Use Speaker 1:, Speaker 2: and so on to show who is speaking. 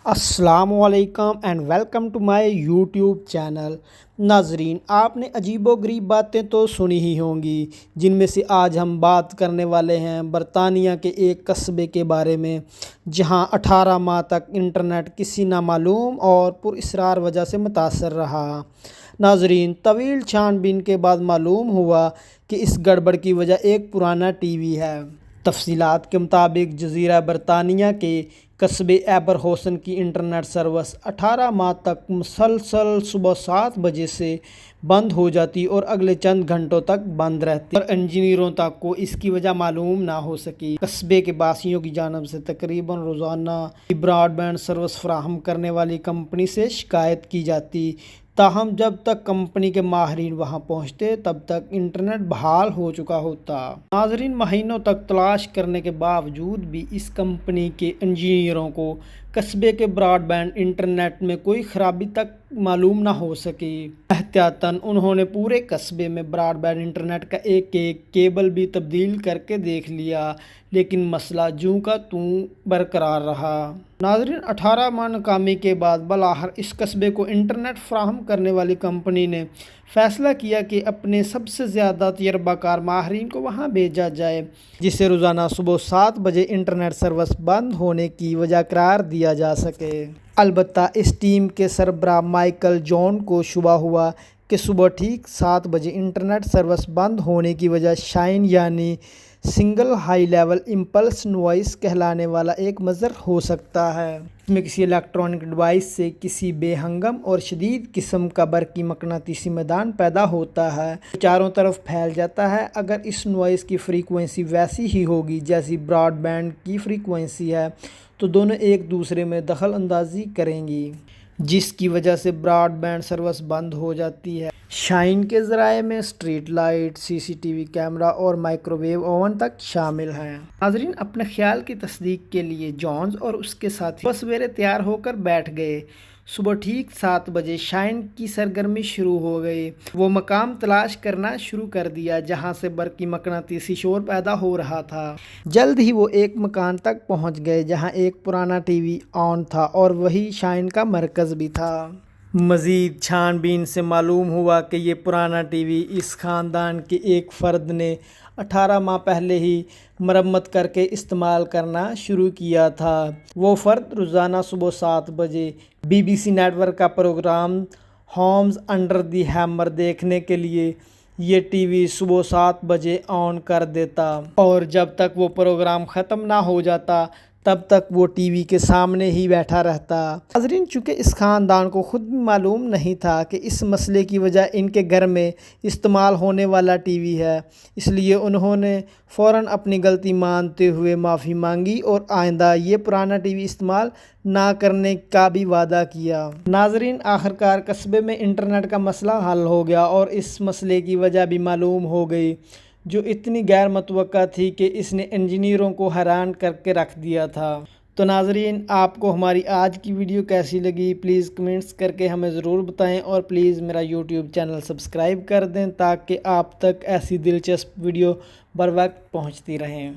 Speaker 1: السلام علیکم and welcome to my YouTube channel. ناظرین، آپ نے عجیب و غریب باتیں تو سنی ہی ہوں گی، جن میں سے آج ہم بات کرنے والے ہیں برطانیہ کے ایک قصبے کے بارے میں، جہاں 18 ماہ تک انٹرنیٹ کسی نامعلوم اور پراسرار وجہ سے متاثر رہا۔ ناظرین، طویل چھان بین کے بعد معلوم ہوا کہ اس گڑبڑ کی وجہ ایک پرانا ٹی وی ہے۔ تفصیلات کے مطابق جزیرہ برطانیہ کے قصبے ایبرہوسن کی انٹرنیٹ سروس 18 ماہ تک مسلسل صبح 7 بجے سے بند ہو جاتی اور اگلے چند گھنٹوں تک بند رہتی، اور انجینئروں تک کو اس کی وجہ معلوم نہ ہو سکی۔ قصبے کے باشندوں کی جانب سے تقریباً روزانہ براڈ بینڈ سروس فراہم کرنے والی کمپنی سے شکایت کی جاتی، تاہم جب تک کمپنی کے ماہرین وہاں پہنچتے تب تک انٹرنیٹ بحال ہو چکا ہوتا۔ ناظرین، مہینوں تک تلاش کرنے کے باوجود بھی اس کمپنی کے انجینئروں کو قصبے کے براڈ بینڈ انٹرنیٹ میں کوئی خرابی تک معلوم نہ ہو سکی۔ احتیاطاً انہوں نے پورے قصبے میں براڈ بینڈ انٹرنیٹ کا ایک کیبل بھی تبدیل کر کے دیکھ لیا، لیکن مسئلہ جوں کا توں برقرار رہا۔ ناظرین، 18 ماہ ناکامی کے بعد بالآخر اس قصبے کو انٹرنیٹ فراہم کرنے والی کمپنی نے فیصلہ کیا کہ اپنے سب سے زیادہ تجربہ کار ماہرین کو وہاں بھیجا جائے، جسے روزانہ صبح 7 بجے انٹرنیٹ سروس بند ہونے کی وجہ قرار دیا جا سکے۔ البتہ اس ٹیم کے سربراہ مائیکل جون کو شبہ ہوا کہ صبح ٹھیک 7 بجے انٹرنیٹ سروس بند ہونے کی وجہ شائن یعنی single high level impulse noise کہلانے والا ایک مظہر ہو سکتا ہے۔ اس میں کسی الیکٹرانک ڈیوائس سے کسی بے ہنگم اور شدید قسم کا برقی مقناطیسی میدان پیدا ہوتا ہے، جو چاروں طرف پھیل جاتا ہے۔ اگر اس نوائز کی فریکوینسی ویسی ہی ہوگی جیسی براڈ بینڈ کی فریکوینسی ہے، تو دونوں ایک دوسرے میں دخل اندازی کریں گی، جس کی وجہ سے براڈ بینڈ سروس بند ہو جاتی ہے۔ شائن کے ذرائع میں اسٹریٹ لائٹ، سی سی ٹی وی کیمرہ اور مائکرو ویو اوون تک شامل ہیں۔ ناظرین، اپنے خیال کی تصدیق کے لیے جونز اور اس کے ساتھی صبح سویرے تیار ہو کر بیٹھ گئے۔ صبح ٹھیک 7 بجے شائن کی سرگرمی شروع ہو گئی۔ وہ مقام تلاش کرنا شروع کر دیا جہاں سے برقی مقناطیسی شور پیدا ہو رہا تھا۔ جلد ہی وہ ایک مکان تک پہنچ گئے جہاں ایک پرانا ٹی وی آن تھا اور وہی شائن کا مرکز بھی تھا۔ مزید چھان بین سے معلوم ہوا کہ یہ پرانا ٹی وی اس خاندان کے ایک فرد نے 18 ماہ پہلے ہی مرمت کر کے استعمال کرنا شروع کیا تھا۔ وہ فرد روزانہ صبح 7 بجے BBC نیٹ ورک کا programme Homes Under the Hammer دیکھنے کے لیے یہ ٹی وی صبح 7 بجے آن کر دیتا، اور جب تک وہ پروگرام ختم نہ ہو جاتا تب تک وہ ٹی وی کے سامنے ہی بیٹھا رہتا۔ ناظرین، چونکہ اس خاندان کو خود بھی معلوم نہیں تھا کہ اس مسئلے کی وجہ ان کے گھر میں استعمال ہونے والا ٹی وی ہے، اس لیے انہوں نے فوراً اپنی غلطی مانتے ہوئے معافی مانگی اور آئندہ یہ پرانا ٹی وی استعمال نہ کرنے کا بھی وعدہ کیا۔ ناظرین، آخرکار قصبے میں انٹرنیٹ کا مسئلہ حل ہو گیا اور اس مسئلے کی وجہ بھی معلوم ہو گئی، جو اتنی غیر متوقع تھی کہ اس نے انجینئروں کو حیران کر کے رکھ دیا تھا۔ تو ناظرین، آپ کو ہماری آج کی ویڈیو کیسی لگی پلیز کمنٹس کر کے ہمیں ضرور بتائیں، اور پلیز میرا یوٹیوب چینل سبسکرائب کر دیں تاکہ آپ تک ایسی دلچسپ ویڈیو بر وقت پہنچتی رہیں۔